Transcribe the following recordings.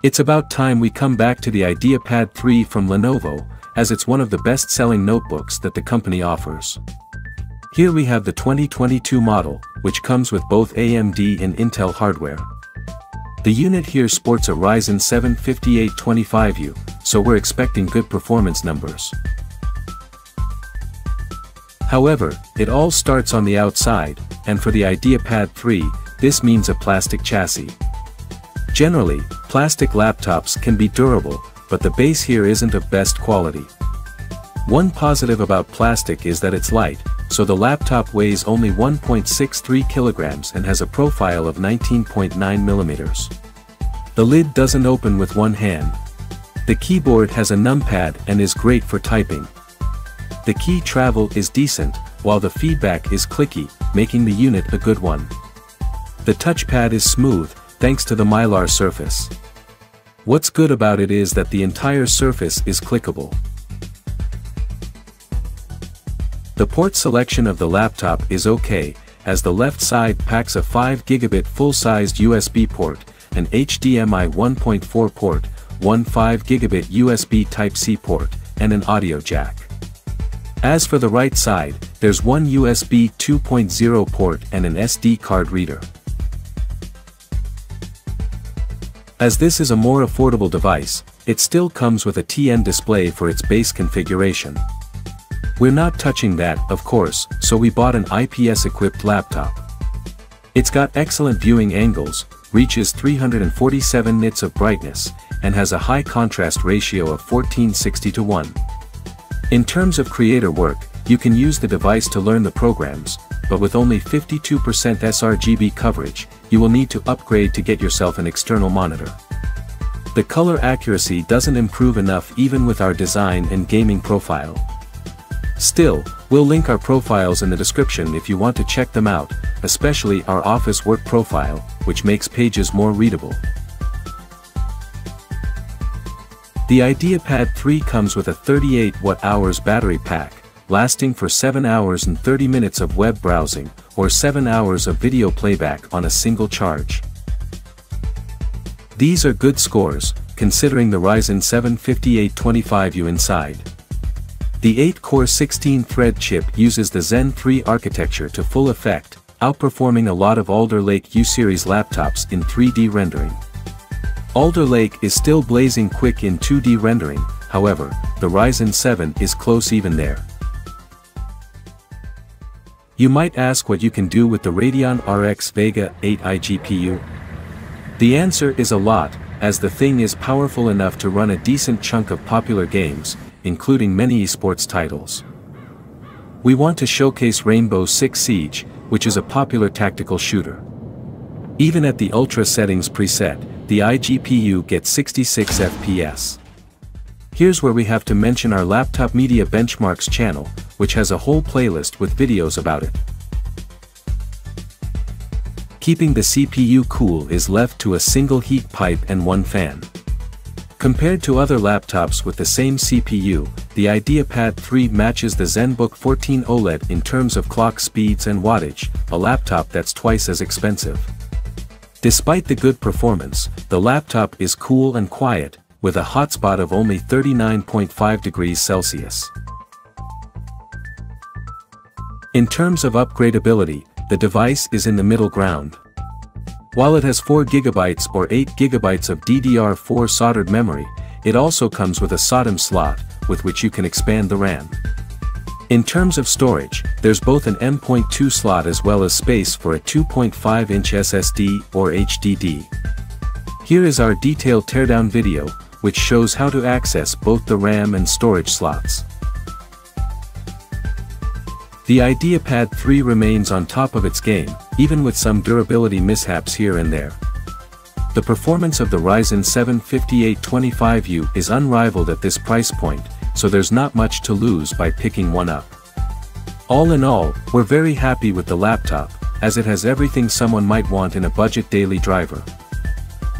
It's about time we come back to the IdeaPad 3 from Lenovo, as it's one of the best-selling notebooks that the company offers. Here we have the 2022 model, which comes with both AMD and Intel hardware. The unit here sports a Ryzen 7 5825U, so we're expecting good performance numbers. However, it all starts on the outside, and for the IdeaPad 3, this means a plastic chassis. Generally, plastic laptops can be durable, but the base here isn't of best quality. One positive about plastic is that it's light, so the laptop weighs only 1.63 kilograms and has a profile of 19.9 millimeters. The lid doesn't open with one hand. The keyboard has a numpad and is great for typing. The key travel is decent, while the feedback is clicky, making the unit a good one. The touchpad is smooth, thanks to the mylar surface. What's good about it is that the entire surface is clickable. The port selection of the laptop is okay, as the left side packs a 5 gigabit full-sized USB port, an HDMI 1.4 port, one 5 gigabit USB Type-C port, and an audio jack. As for the right side, there's one USB 2.0 port and an SD card reader. As this is a more affordable device, it still comes with a TN display for its base configuration. We're not touching that, of course, so we bought an IPS-equipped laptop. It's got excellent viewing angles, reaches 347 nits of brightness, and has a high contrast ratio of 1460:1. In terms of creator work, you can use the device to learn the programs, but with only 52% sRGB coverage, you will need to upgrade to get yourself an external monitor. The color accuracy doesn't improve enough even with our design and gaming profile. Still, we'll link our profiles in the description if you want to check them out, especially our office work profile, which makes pages more readable. The IdeaPad 3 comes with a 38 watt-hours battery pack, lasting for 7 hours and 30 minutes of web browsing, or 7 hours of video playback on a single charge. These are good scores, considering the Ryzen 7 5825U inside. The 8-core 16-thread chip uses the Zen 3 architecture to full effect, outperforming a lot of Alder Lake U-series laptops in 3D rendering. Alder Lake is still blazing quick in 2D rendering, however, the Ryzen 7 is close even there. You might ask what you can do with the Radeon RX Vega 8 iGPU. The answer is a lot, as the thing is powerful enough to run a decent chunk of popular games, including many esports titles. We want to showcase Rainbow Six Siege, which is a popular tactical shooter. Even at the Ultra settings preset, the iGPU gets 66 FPS. Here's where we have to mention our Laptop Media Benchmarks channel, which has a whole playlist with videos about it. Keeping the CPU cool is left to a single heat pipe and one fan. Compared to other laptops with the same CPU, the IdeaPad 3 matches the ZenBook 14 OLED in terms of clock speeds and wattage, a laptop that's twice as expensive. Despite the good performance, the laptop is cool and quiet, with a hotspot of only 39.5 degrees Celsius. In terms of upgradability, the device is in the middle ground. While it has 4 GB or 8 GB of DDR4 soldered memory, it also comes with a SODIMM slot, with which you can expand the RAM. In terms of storage, there's both an M.2 slot as well as space for a 2.5-inch SSD or HDD. Here is our detailed teardown video, which shows how to access both the RAM and storage slots. The IdeaPad 3 remains on top of its game, even with some durability mishaps here and there. The performance of the Ryzen 7 5825U is unrivaled at this price point, so there's not much to lose by picking one up. All in all, we're very happy with the laptop, as it has everything someone might want in a budget daily driver.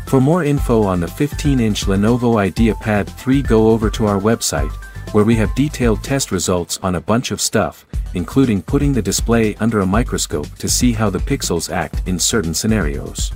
For more info on the 15-inch Lenovo IdeaPad 3, go over to our website, where we have detailed test results on a bunch of stuff, including putting the display under a microscope to see how the pixels act in certain scenarios.